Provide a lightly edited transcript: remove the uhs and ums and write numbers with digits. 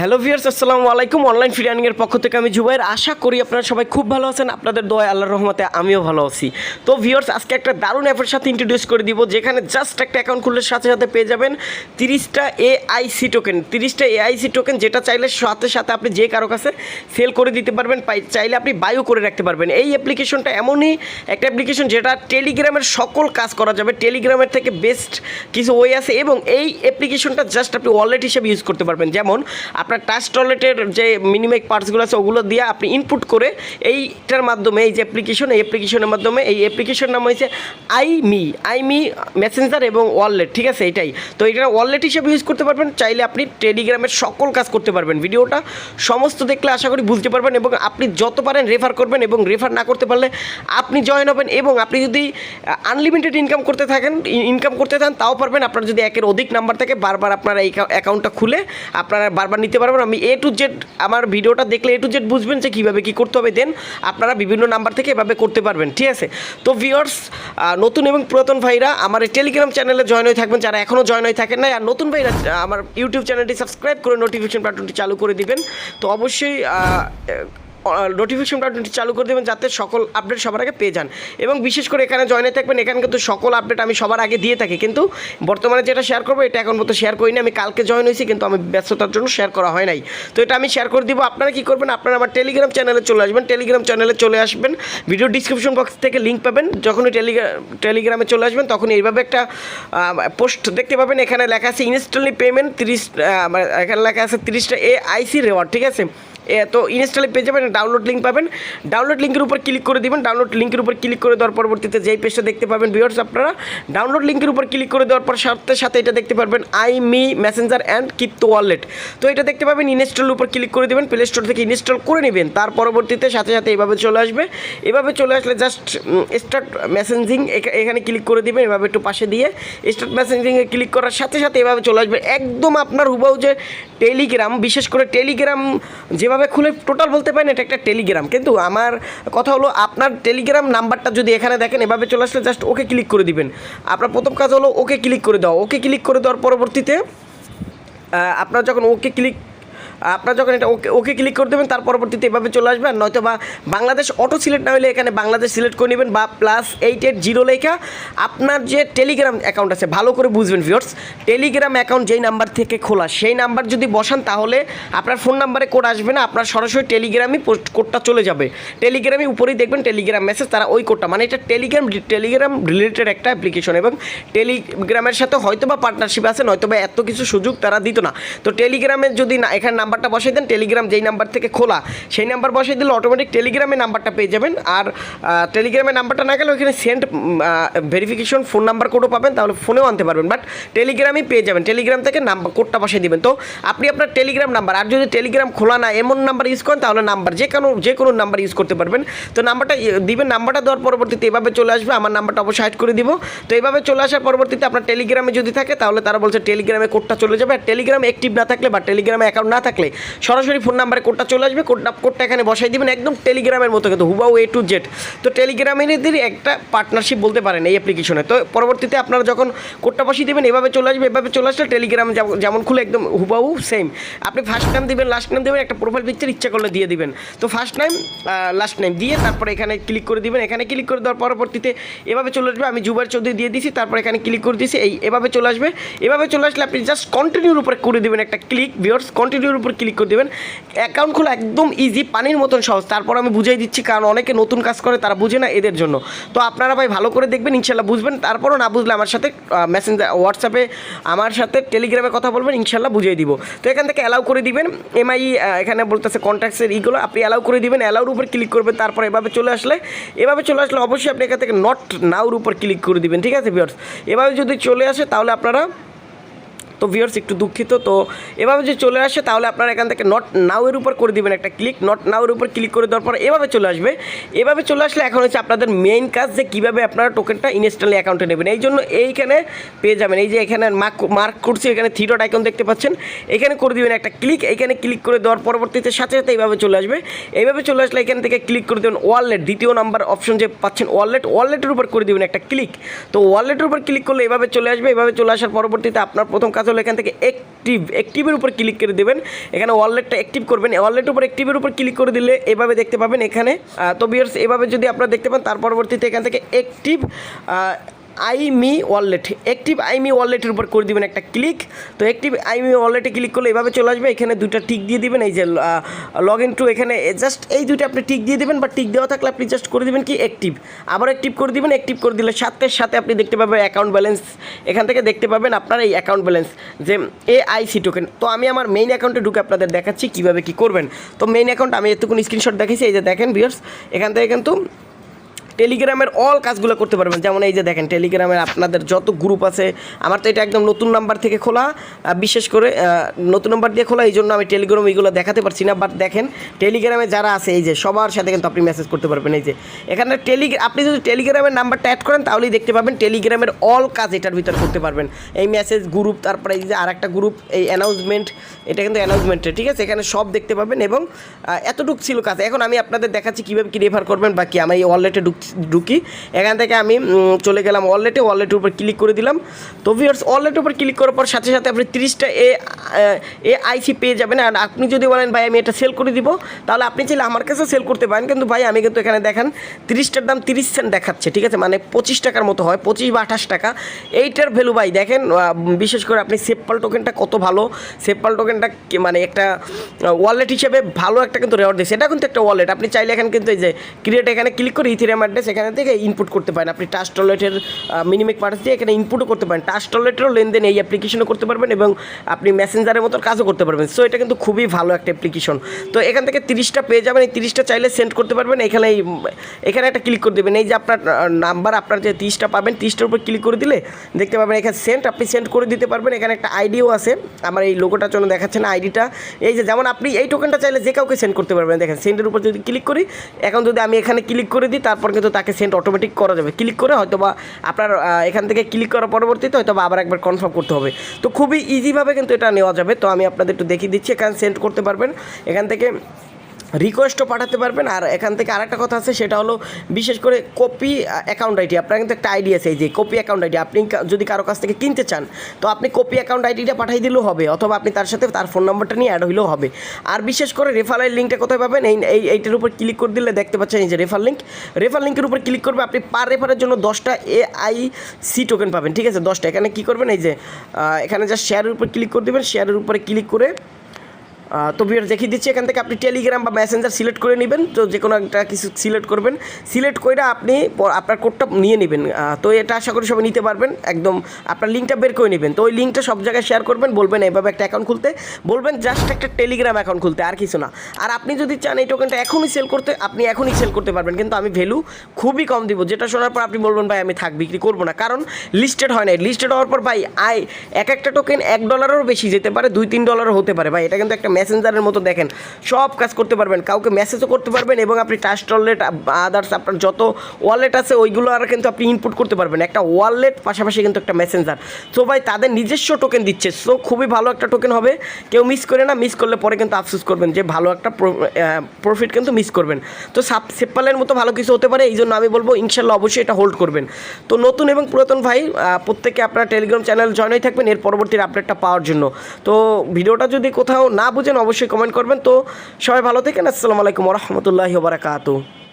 Hello viewers, আসসালামু আলাইকুম। Online free আর্নিংয়ের পক্ষ থেকে আমি জুবাইর। আশা করি আপনারা সবাই খুব ভালো আছেন। আপনাদের দোয়ায় আল্লাহর রহমতে আমিও ভালো আছি। তো ভিউয়ার্স, আজকে একটা দারুণ অ্যাপের সাথে ইন্ট্রোডিউস করে দিব, যেখানে জাস্ট একটা অ্যাকাউন্ট খুললে সাথে সাথে পেয়ে যাবেন 30টা AIC টোকেন। 30টা AIC টোকেন, যেটা চাইলে সাথে সাথে আপনি যে কারো কাছে সেল করে দিতে পারবেন, চাইলে আপনি বায়ো করে রাখতে পারবেন। এই অ্যাপ্লিকেশনটা এমনই একটা অ্যাপ্লিকেশন যেটা টেলিগ্রামের সকল কাজ করা যাবে। টেলিগ্রামের থেকে বেস্ট কিছু ওয়ে আছে, এবং এই অ্যাপ্লিকেশনটা জাস্ট আপনি ওয়ালেট হিসেবে ইউজ করতে পারবেন। যেমন আপনার টাচ ওয়ালেটের যে মিনিমাইক পার্টসগুলো আছে ওগুলো দিয়ে আপনি ইনপুট করে এইটার মাধ্যমে, এই যে অ্যাপ্লিকেশনের মাধ্যমে, এই অ্যাপ্লিকেশন নাম হয়েছে আইমি মেসেঞ্জার এবং ওয়ালেট, ঠিক আছে? এটাই তো, এটা ওয়ালেট হিসেবে ইউজ করতে পারবেন। চাইলে আপনি টেলিগ্রামের সকল কাজ করতে পারবেন। ভিডিওটা সমস্ত দেখলে আশা করি বুঝতে পারবেন, এবং আপনি যত পারেন রেফার করবেন, এবং রেফার না করতে পারলে আপনি জয়েন হবেন। এবং আপনি যদি আনলিমিটেড ইনকাম করতে চান তাও পারবেন। আপনার যদি একের অধিক নাম্বার থেকে বারবার আপনারা এই অ্যাকাউন্টটা খুলে আপনারা বারবার নিতে পারবেন। আমি A to Z, আমার ভিডিওটা দেখলে A to Z বুঝবেন যে কীভাবে কী করতে হবে, দেন আপনারা বিভিন্ন নাম্বার থেকে এভাবে করতে পারবেন, ঠিক আছে? তো ভিউয়ার্স, নতুন এবং পুরাতন ভাইরা আমার এই টেলিগ্রাম চ্যানেলে জয়েন হয়ে থাকবেন, যারা এখনও জয়েন হয়ে থাকেন না। আর নতুন ভাইরা আমার ইউটিউব চ্যানেলটি সাবস্ক্রাইব করে নোটিফিকেশন বাটনটি চালু করে দিবেন। তো অবশ্যই নোটিফিকেশন বাটনটি চালু করে দেবেন, যাতে সকল আপডেট সবার আগে পেয়ে যান। এবং বিশেষ করে এখানে জয়েন হয়ে থাকবেন, এখানে কিন্তু সকল আপডেট আমি সবার আগে দিয়ে থাকি। কিন্তু বর্তমানে যেটা শেয়ার করবো এটা এখন পর্যন্ত শেয়ার করিনি। আমি কালকে জয়েন হয়েছি, কিন্তু আমি ব্যস্ততার জন্য শেয়ার করা হয় নাই। তো এটা আমি শেয়ার করে দিব। আপনারা কী করবেন, আপনারা আমার টেলিগ্রাম চ্যানেলে চলে আসবেন। ভিডিও ডিসক্রিপশন বক্স থেকে লিঙ্ক পাবেন। যখনই টেলিগ্রামে চলে আসবেন, তখন এইভাবে একটা পোস্ট দেখতে পাবেন। এখানে লেখা আছে ইনস্ট্যান্টলি পেমেন্ট 30, এখানে লেখা আছে 30টা AIC রেওয়ার্ড, ঠিক আছে? তো ইনস্টলে পেয়ে যাবেন, ডাউনলোড লিঙ্ক পাবেন। ডাউনলোড লিঙ্কের উপর ক্লিক করে দিবেন। ডাউনলোড লিঙ্কের উপর ক্লিক করে দেওয়ার পরবর্তীতে যেই পেজটা দেখতে পাবেন ভিউয়ার্স, আপনারা ডাউনলোড লিঙ্কের উপর ক্লিক করে দেওয়ার পর সাথে সাথে এটা দেখতে পারবেন আইমি মেসেঞ্জার অ্যান্ড ক্রিপ্টো ওয়ালেট। তো এটা দেখতে পাবেন, ইনস্টলের উপর ক্লিক করে দেবেন। প্লে স্টোর থেকে ইনস্টল করে নেবেন। তার পরবর্তীতে সাথে সাথে এভাবে চলে আসবে। এভাবে চলে আসলে জাস্ট স্টার্ট মেসেঞ্জিং এখানে ক্লিক করে দেবেন। এভাবে একটু পাশে দিয়ে স্টার্ট মেসেঞ্জিংয়ে ক্লিক করার সাথে সাথে এভাবে চলে আসবে একদম আপনার হুবাহু যে টেলিগ্রাম, বিশেষ করে টেলিগ্রাম যেভাবে খুলে টোটাল বলতে পারেন এটা একটা টেলিগ্রাম। কিন্তু আমার কথা হলো, আপনার টেলিগ্রাম নাম্বারটা যদি এখানে দেখেন, এভাবে চলে আসলে জাস্ট ওকে ক্লিক করে দিবেন। আপনার প্রথম কাজ হলো ওকে ক্লিক করে দেওয়া। ওকে ক্লিক করে দেওয়ার পরবর্তীতে আপনার যখন এটা ওকে ক্লিক করে দেবেন, তার পরবর্তীতে এভাবে চলে আসবে। আর নয়তো বা বাংলাদেশ অটো সিলেক্ট না হলে এখানে বাংলাদেশ সিলেক্ট করে নেবেন, বা +880 লেখা আপনার যে টেলিগ্রাম অ্যাকাউন্ট আছে, ভালো করে বুঝবেন ভিউয়ার্স। টেলিগ্রাম অ্যাকাউন্ট যেই নাম্বার থেকে খোলা, সেই নাম্বার যদি বসান, তাহলে আপনার ফোন নাম্বারে কোড আসবে না, আপনার সরাসরি টেলিগ্রামই কোডটা চলে যাবে। টেলিগ্রামে উপরেই দেখবেন টেলিগ্রাম মেসেজ, তারা ওই কোডটা, মানে এটা টেলিগ্রাম রিলেটেড একটা অ্যাপ্লিকেশন, এবং টেলিগ্রামের সাথে হয়তো বা পার্টনারশিপ আছে, নয়তো বা এত কিছু সুযোগ তারা দিত না। তো টেলিগ্রামে যদি না এখানে নাম্বারটা বসাই দেন, টেলিগ্রাম যেই নাম্বার থেকে খোলা সেই নাম্বার বসাই দিলে অটোমেটিক টেলিগ্রামের নাম্বারটা পেয়ে যাবেন। আর টেলিগ্রামের নাম্বারটা না গেলে ওইখানে সেন্ড ভেরিফিকেশন ফোন নাম্বার কোডও পাবেন, তাহলে ফোনেও আনতে পারবেন, বাট টেলিগ্রামই পেয়ে যাবেন। টেলিগ্রাম থেকে নাম্বার কোডটা বসাই দিবেন। তো আপনি আপনার টেলিগ্রাম নাম্বার, আর যদি টেলিগ্রাম খোলা না এমন নাম্বার ইউজ করেন, তাহলে নাম্বার যে কোনো নাম্বার ইউজ করতে পারবেন। তো নাম্বারটা দিবেন। নাম্বারটা দেওয়ার পরবর্তীতে এভাবে চলে আসবে। আমার নাম্বারটা অবশ্যই হাইড করে দিব। তো এইভাবে চলে আসার পরবর্তীতে আপনার টেলিগ্রামে যদি থাকে, তাহলে তারা বলছে টেলিগ্রামে কোডটা চলে যাবে। আর টেলিগ্রাম অ্যাক্টিভ না থাকলে বা টেলিগ্রামে অ্যাকাউন্ট না থাকলে সরাসরি ফোন নাম্বারে কোডটা চলে আসবে। কোডটা এখানে বসাই দিবেন, একদম টেলিগ্রামের মতো, কিন্তু হুবাহু A to Z। তো টেলিগ্রামেরই একটা পার্টনারশিপ বলতে পারেন এই অ্যাপ্লিকেশনে। তো পরবর্তীতে আপনারা যখন কোডটা বসিয়ে দেবেন, এভাবে চলে আসবে। এভাবে চলে আসলে টেলিগ্রাম যেমন খুলে একদম হুবাহু সেম। আপনি ফার্স্ট নাম দিবেন, লাস্ট নাম দেবেন, একটা প্রোফাইল পিকচার ইচ্ছা করলে দিয়ে দিবেন। তো ফার্স্ট নাম লাস্ট নাম দিয়ে তারপরে এখানে ক্লিক করে দিবেন। এখানে ক্লিক করে দেওয়ার পরবর্তীতে এভাবে চলে আসবে। আমি জুবাইর চৌধুরী দিয়ে দিয়েছি, তারপর এখানে ক্লিক করে দিয়েছি। এভাবে চলে আসবে। এভাবে চলে আসলে আপনি জাস্ট কন্টিনিউর উপরে করে দেবেন একটা ক্লিক। ভিউয়ার্স, কন্টিনিউর উপর ক্লিক করে দেবেন। অ্যাকাউন্ট খোলা একদম ইজি, পানির মতন সহজ। তারপর আমি বুঝাই দিচ্ছি, কারণ অনেকে নতুন কাজ করে, তারা বুঝে না, এদের জন্য। তো আপনারা ভাই ভালো করে দেখবেন, ইনশাল্লাহ বুঝবেন। তারপরও না বুঝলে আমার সাথে মেসেঞ্জার হোয়াটসঅ্যাপে আমার সাথে টেলিগ্রামে কথা বলবেন, ইনশাল্লাহ বুঝিয়ে দিব। তো এখান থেকে অ্যালাউ করে দিবেন। MI এখানে বলতেছে কন্ট্যাক্টসের ইগুলো আপনি অ্যালাউ করে দিবেন। অ্যালাউর উপর ক্লিক করবেন। তারপর এভাবে চলে আসলে অবশ্যই আপনি এখান থেকে নট নাউর উপর ক্লিক করে দিবেন, ঠিক আছে ভিউয়ার্স? এভাবে যদি চলে আসে, তাহলে আপনারা, তো ভিউয়ার্স একটু দুঃখিত, তো এভাবে যদি চলে আসে, তাহলে আপনারা এখান থেকে নট নাউয়ের উপর করে দিবেন একটা ক্লিক। নট নাউয়ের উপর ক্লিক করে দেওয়ার পর এভাবে চলে আসবে। এভাবে চলে আসলে এখন হচ্ছে আপনাদের মেইন কাজ, যে কীভাবে আপনারা টোকেনটা ইনস্ট্যান্টলি অ্যাকাউন্টে নেবেন। এই জন্য এইখানে পেয়ে যাবেন, এই যে এখানে মার্ক করছি, এখানে 3 ডট আইকন দেখতে পাচ্ছেন, এখানে করে দিবেন একটা ক্লিক। এখানে ক্লিক করে দেওয়ার পরবর্তীতে সাথে সাথে এইভাবে চলে আসবে। এইভাবে চলে আসলে এখান থেকে ক্লিক করে দেবেন ওয়ালেট, দ্বিতীয় নাম্বার অপশন যে পাচ্ছেন ওয়ালেটের উপর করে দিবেন একটা ক্লিক। তো ওয়ালেটের উপর ক্লিক করলে এভাবে চলে আসবে। এভাবে চলে আসার পরবর্তীতে আপনার প্রথম কাজ হলো এখান থেকে অ্যাক্টিভের উপর ক্লিক করে দেবেন। এখানে ওয়ালেটটা অ্যাক্টিভ করবেন, ওয়ালেটের উপর অ্যাক্টিভের উপর ক্লিক করে দিলে এভাবে দেখতে পাবেন এখানে। তো ভিউয়ার্স এভাবে যদি আপনারা দেখতে পান, তার পরবর্তীতে এখান থেকে active iMe wallet, active iMe ওয়ালেটের উপর করে দিবেন একটা ক্লিক। তো অ্যাক্টিভ iMe ওয়ালেটে ক্লিক করলে এভাবে চলে আসবে। এখানে দুইটা টিক দিয়ে দিবেন, এই যে লগ ইন টু, এখানে জাস্ট এই দুইটা আপনি টিক দিয়ে দেবেন, বা টিক দেওয়া থাকলে আপনি জাস্ট করে দিবেন কি অ্যাক্টিভ, আবার অ্যাক্টিভ করে দিবেন। অ্যাক্টিভ করে দিলে সাথে সাথে আপনি দেখতে পাবেন অ্যাকাউন্ট ব্যালেন্স, এখান থেকে দেখতে পাবেন আপনার এই অ্যাকাউন্ট ব্যালেন্স যে AIC টোকেন। তো আমি আমার মেইন অ্যাকাউন্টে ঢুকে আপনাদের দেখাচ্ছি কীভাবে কী করবেন। তো মেইন অ্যাকাউন্ট আমি এতক্ষণ স্ক্রিনশট দেখাইছি, এই যে দেখেন ভিউয়ার্স, এখান থেকে কিন্তু টেলিগ্রামের অল কাজগুলো করতে পারবেন। যেমন এই যে দেখেন টেলিগ্রামের আপনাদের যত গ্রুপ আছে, আমার তো এটা একদম নতুন নাম্বার থেকে খোলা, বিশেষ করে নতুন নাম্বার দিয়ে খোলা, এই জন্য আমি টেলিগ্রাম এইগুলো দেখাতে পারছি না। বাট দেখেন টেলিগ্রামে যারা আছে এই যে সবার সাথে কিন্তু আপনি মেসেজ করতে পারবেন। এই যে এখানে আপনি যদি টেলিগ্রামের নাম্বারটা অ্যাড করেন তাহলেই দেখতে পাবেন টেলিগ্রামের অল কাজ এটার ভিতরে করতে পারবেন। এই মেসেজ গ্রুপ, তারপরে এই যে আর একটা গ্রুপ, এই অ্যানাউন্সমেন্ট, এটা কিন্তু অ্যানাউন্সমেন্টে, ঠিক আছে, এখানে সব দেখতে পাবেন। এবং এতটুকু ছিল কাজ। এখন আমি আপনাদের দেখাচ্ছি কীভাবে কী রেফার করবেন, বাকি আমি এই ওয়ালেটে ঢুকি। এখান থেকে আমি চলে গেলাম ওয়ালেটের উপর ক্লিক করে দিলাম। তো ভিউয়ার্স ওয়ালেটের উপর ক্লিক করার পর সাথে সাথে আপনি 30টা AIC পেয়ে যাবেন। আর আপনি যদি বলেন ভাই আমি এটা সেল করে দিব, তাহলে আপনি চাইলে আমার কাছে সেল করতে পারেন। কিন্তু ভাই আমি কিন্তু এখানে দেখেন 30টার দাম 30 সেন্ট দেখাচ্ছে, ঠিক আছে, মানে 25 টাকার মতো হয়, 25 বা 28 টাকা এইটার ভ্যালু। ভাই দেখেন বিশেষ করে আপনি সেপপাল টোকেনটা কত ভালো, সেপপাল টোকেনটা মানে একটা ওয়ালেট হিসেবে ভালো একটা কিন্তু রেওয়ার্ড দিচ্ছে। এটা কিন্তু একটা ওয়ালেট, আপনি চাইলে এখানে কিন্তু এই যে ক্রিয়েট, এখানে ক্লিক করে ইথেরিয়াম অ্যাড্রেস এখানে থেকে ইনপুট করতে পারেন। আপনি টাস্ক ওয়ালেটের মিনিমেক পার্টস দিয়ে এখানে ইনপুটও করতে পারেন, টাস্ক ওয়ালেটেরও লেনদেন এই অ্যাপ্লিকেশনও করতে পারবেন, এবং আপনি মেসেঞ্জারের মতো কাজও করতে পারবেন। সো এটা কিন্তু খুবই ভালো একটা অ্যাপ্লিকেশন। তো এখান থেকে 30টা পেয়ে যাবেন, এই 30টা চাইলে সেন্ড করতে পারবেন। এখানে একটা ক্লিক করে দেবেন, এই যে আপনার নাম্বার, আপনার যে 30টা পাবেন, 30টার উপর ক্লিক করে দিলে দেখতে পাবেন এখানে সেন্ড, আপনি সেন্ড করে দিতে পারবেন। এখানে একটা আইডিও আছে, আমার এই লোগোটার জন্য দেখাচ্ছে না আইডিটা। এই যে যেমন আপনি এই টোকেনটা চাইলে যে কাউকে সেন্ড করতে পারবেন। দেখেন সেন্ডের উপর যদি ক্লিক করি, এখন যদি আমি এখানে ক্লিক করে দিই, তারপর কিন্তু তাকে সেন্ড অটোমেটিক করা যাবে। ক্লিক করে হয়তো বা আপনার এখান থেকে ক্লিক করার পরবর্তীতে হয়তো বা আবার একবার কনফার্ম করতে হবে। তো খুবই ইজিভাবে কিন্তু এটা নেওয়া যাবে। তো আমি আপনাদের একটু দেখিয়ে দিচ্ছি, এখানে সেন্ড করতে পারবেন, এখান থেকে রিকোয়েস্টও পাঠাতে পারবেন। আর এখান থেকে আরেকটা কথা আছে, সেটা হলো বিশেষ করে কপি অ্যাকাউন্ট আইডি। আপনার কিন্তু একটা আইডি আছে, এই যে কপি অ্যাকাউন্ট আইডি, আপনি যদি কারো কাছ থেকে কিনতে চান তো আপনি কপি অ্যাকাউন্ট আইডিটা পাঠিয়ে দিলেও হবে, অথবা আপনি তার সাথে তার ফোন নাম্বারটা নিয়ে অ্যাড হইলেও হবে। আর বিশেষ করে রেফারেল লিঙ্কটা কোথায় পাবেন, এইটার উপর ক্লিক করে দিলে দেখতে পাচ্ছেন এই যে রেফার লিঙ্কের উপর ক্লিক করবে, আপনি পার রেফারের জন্য 10টা AIC টোকেন পাবেন, ঠিক আছে, 10টা। এখানে কী করবেন, এই যে এখানে জাস্ট শেয়ারের উপর ক্লিক করে দেবেন, শেয়ারের উপরে ক্লিক করে তো ভিউয়ার দেখিয়ে দিচ্ছি, এখান থেকে আপনি টেলিগ্রাম বা মেসেঞ্জার সিলেক্ট করে নেবেন। তো যে কোনো একটা কিছু সিলেক্ট করবেন, সিলেক্ট করে আপনি আপনার কোডটা নিয়ে নেবেন। তো এটা আশা করি সবাই নিতে পারবেন। একদম আপনার লিঙ্কটা বের করে নেবেন। তো ওই লিঙ্কটা সব জায়গায় শেয়ার করবেন, বলবেন এইভাবে একটা অ্যাকাউন্ট খুলতে, বলবেন জাস্ট একটা টেলিগ্রাম অ্যাকাউন্ট খুলতে, আর কিছু না। আর আপনি যদি চান এই টোকেনটা এখনই সেল করতে, আপনি এখনই সেল করতে পারবেন, কিন্তু আমি ভ্যালু খুবই কম দিব, যেটা শোনার পর আপনি বলবেন ভাই আমি বিক্রি করবো না, কারণ লিস্টেড হয় না। লিস্টেড হওয়ার পর ভাই একটা টোকেন $1 বেশি যেতে পারে, $2-3 হতে পারে। ভাই এটা কিন্তু একটা মেসেঞ্জারের মতো, দেখেন সব কাজ করতে পারবেন, কাউকে মেসেজও করতে পারবেন, এবং আপনি টাস্ক ওয়ালেট আদার্স আপনার যত ওয়ালেট আছে ওইগুলো আর কিন্তু আপনি ইনপুট করতে পারবেন। একটা ওয়ালেট পাশাপাশি কিন্তু একটা মেসেঞ্জার। সো ভাই তাদের নিজস্ব টোকেন দিচ্ছে, সো খুবই ভালো একটা টোকেন হবে, কেউ মিস করে না। মিস করলে পরে কিন্তু আফসোস করবেন যে ভালো একটা প্রফিট কিন্তু মিস করবেন। তো সেপ্পালের মতো ভালো কিছু হতে পারে, এই জন্য আমি বলবো ইনশাল্লাহ অবশ্যই এটা হোল্ড করবেন। তো নতুন এবং পুরাতন ভাই প্রত্যেকে আপনার টেলিগ্রাম চ্যানেল জয়েন হয়ে থাকবেন এর পরবর্তীর আপডেটটা পাওয়ার জন্য। তো ভিডিওটা যদি কোথাও না বুঝেন অবশ্যই কমেন্ট করবেন। তো সবাই ভালো থাকেন, আসসালামু আলাইকুম ওয়া রাহমাতুল্লাহি ওয়া বারাকাতুহু।